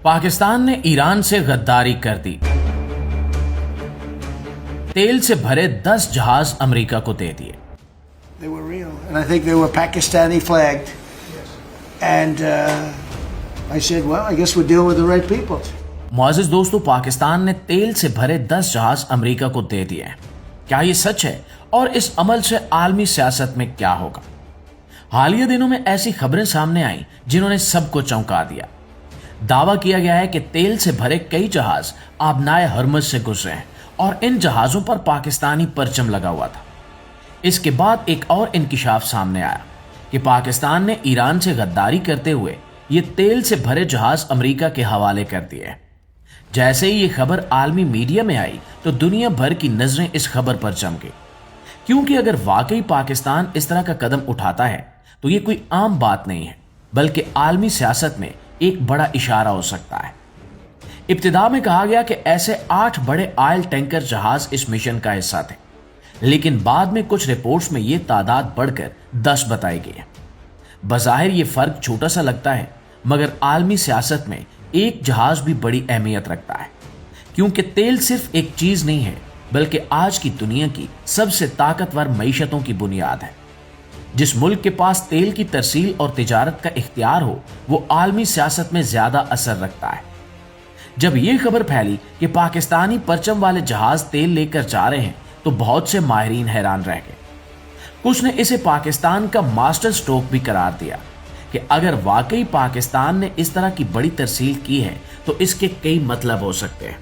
पाकिस्तान ने ईरान से गद्दारी कर दी। तेल से भरे 10 जहाज अमेरिका को दे दिए। They were real, and I think they were Pakistani flagged. And I said, well, I guess we're dealing with the right people. मुआज़िज़ दोस्तों, पाकिस्तान ने तेल से भरे 10 जहाज अमेरिका को दे दिए हैं। क्या ये सच है? और इस अमल से आलमी सियासत में क्या होगा? हालिया दिनों में ऐसी खबरें सामने आई जिन्होंने सबको चौंका दिया। दावा किया गया है कि तेल से भरे कई जहाज आबनाए हरमज से गुजरे हैं और इन जहाजों पर पाकिस्तानी परचम लगा हुआ था। इसके बाद एक और इंकिशाफ सामने आया कि पाकिस्तान ने ईरान से गद्दारी करते हुए ये तेल से भरे जहाज अमेरिका के हवाले कर दिए। जैसे ही ये खबर आलमी मीडिया में आई तो दुनिया भर की नजरें इस खबर पर चमकी, क्योंकि अगर वाकई पाकिस्तान इस तरह का कदम उठाता है तो ये कोई आम बात नहीं है, बल्कि आलमी सियासत में एक बड़ा इशारा हो सकता है। इब्तिदा में कहा गया कि ऐसे 8 बड़े ऑयल टैंकर जहाज इस मिशन का हिस्सा थे, लेकिन बाद में कुछ रिपोर्ट्स में यह तादाद बढ़कर 10 बताई गई है। बज़ाहिर ये फर्क छोटा सा लगता है, मगर आलमी सियासत में एक जहाज भी बड़ी अहमियत रखता है, क्योंकि तेल सिर्फ एक चीज नहीं है, बल्कि आज की दुनिया की सबसे ताकतवर मईशतों की बुनियाद है। जिस मुल्क के पास तेल की तरसील और तिजारत का इख्तियार हो, वो आलमी सियासत में ज्यादा असर रखता है। जब ये खबर फैली कि पाकिस्तानी परचम वाले जहाज तेल लेकर जा रहे हैं तो बहुत से माहिरीन हैरान रह गए। कुछ ने इसे पाकिस्तान का मास्टर स्ट्रोक भी करार दिया कि अगर वाकई पाकिस्तान ने इस तरह की बड़ी तरसील की है तो इसके कई मतलब हो सकते हैं।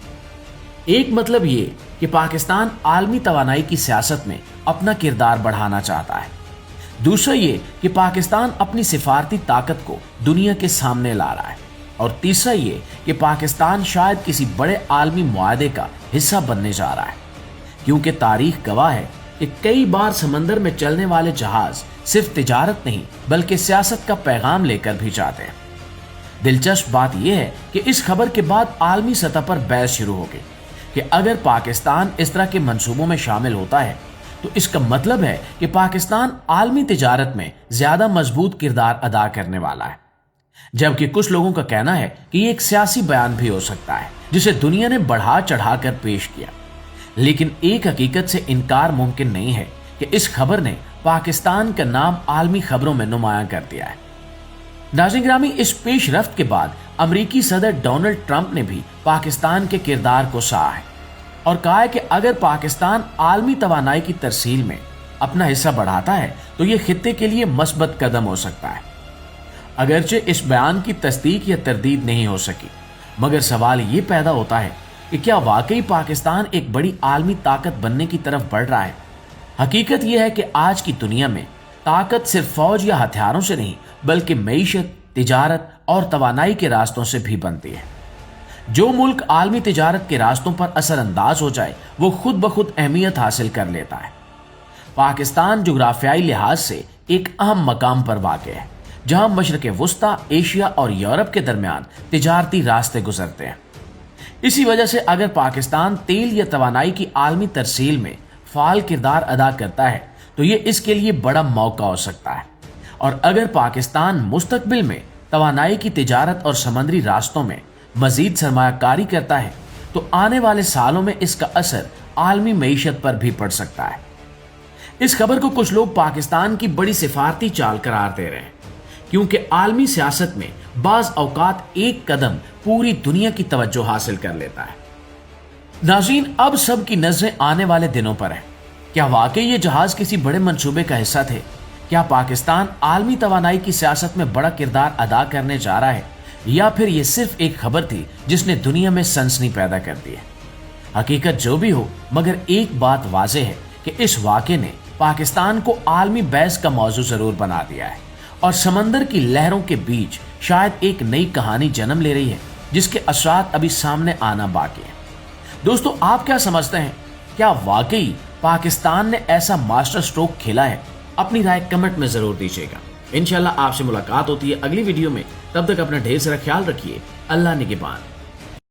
एक मतलब ये कि पाकिस्तान आलमी तवानाई की सियासत में अपना किरदार बढ़ाना चाहता है। दूसरा ये कि पाकिस्तान अपनी सिफारती ताकत को दुनिया के सामने ला रहा है। और तीसरा ये कि पाकिस्तान शायद किसी बड़े आलमी मुआहदे का हिस्सा बनने जा रहा है, क्योंकि तारीख गवाह है कि कई बार समंदर में चलने वाले जहाज सिर्फ तिजारत नहीं बल्कि सियासत का पैगाम लेकर भी जाते हैं। दिलचस्प बात यह है कि इस खबर के बाद आलमी सतह पर बहस शुरू हो गई कि अगर पाकिस्तान इस तरह के मंसूबों में शामिल होता है तो इसका मतलब है कि पाकिस्तान आलमी तिजारत में ज्यादा मजबूत किरदार अदा करने वाला है। जबकि कुछ लोगों का कहना है कि ये एक सियासी बयान भी हो सकता है जिसे दुनिया ने बढ़ा चढ़ा कर पेश किया। लेकिन एक हकीकत से इनकार मुमकिन नहीं है कि इस खबर ने पाकिस्तान का नाम आलमी खबरों में नुमायां कर दिया है। नाज़रीन गिरामी, इस पेशरफ्त के बाद अमरीकी सदर डोनाल्ड ट्रंप ने भी पाकिस्तान के किरदार को सहा है और कहा है कि अगर पाकिस्तान आलमी तवानाई की तरसील में अपना हिस्सा बढ़ाता है तो ये खित्ते के लिए मस्बत कदम हो सकता है। अगरचे इस बयान की तस्दीक या तरदीद नहीं हो सकी, मगर सवाल ये पैदा होता है कि क्या वाकई पाकिस्तान एक बड़ी आलमी ताकत बनने की तरफ बढ़ रहा है। हकीकत यह है कि आज की दुनिया में ताकत सिर्फ फौज या हथियारों से नहीं बल्कि मईशत, तिजारत और तवानाई के रास्तों से भी बनती है। जो मुल्क आलमी तिजारत के रास्तों पर असरअंदाज हो जाए वो खुद ब खुद अहमियत हासिल कर लेता है। पाकिस्तान जुग्राफियाई लिहाज से एक अहम मकाम पर वाक़ है, जहां मशरक़ वुस्ता, एशिया और यूरोप के दरमियान तिजारती रास्ते गुजरते हैं। इसी वजह से अगर पाकिस्तान तेल या तवानाई की आलमी तरसील में फाल किरदार अदा करता है तो ये इसके लिए बड़ा मौका हो सकता है। और अगर पाकिस्तान मुस्तकबिल में तवानाई की तिजारत और समंदरी रास्तों में मजीद सरमायाकारी करता है तो आने वाले सालों में इसका असर आलमी मईशत पर भी पड़ सकता है। इस खबर को कुछ लोग पाकिस्तान की बड़ी सिफारती चाल करार दे रहे हैं, क्योंकि आलमी सियासत में बाज औकात एक कदम पूरी दुनिया की तवज्जो हासिल कर लेता है। नाज़रीन, अब सब की नजरें आने वाले दिनों पर है। क्या वाकई ये जहाज किसी बड़े मंसूबे का हिस्सा थे? क्या पाकिस्तान आलमी तवानाई की सियासत में बड़ा किरदार अदा करने जा रहा है, या फिर ये सिर्फ एक खबर थी जिसने दुनिया में सनसनी पैदा कर दी है? हकीकत जो भी हो, मगर एक बात वाज़ेह है कि इस वाक़े ने पाकिस्तान को आलमी बहस का मौजू जरूर बना दिया है और समंदर की लहरों के बीच शायद एक नई कहानी जन्म ले रही है जिसके असरात अभी सामने आना बाकी है। दोस्तों, आप क्या समझते हैं? क्या वाकई पाकिस्तान ने ऐसा मास्टर स्ट्रोक खेला है? अपनी राय कमेंट में जरूर दीजिएगा। इंशाल्लाह आपसे मुलाकात होती है अगली वीडियो में। तब तक अपना ढेर सारा ख्याल रखिए। अल्लाह निगहबान।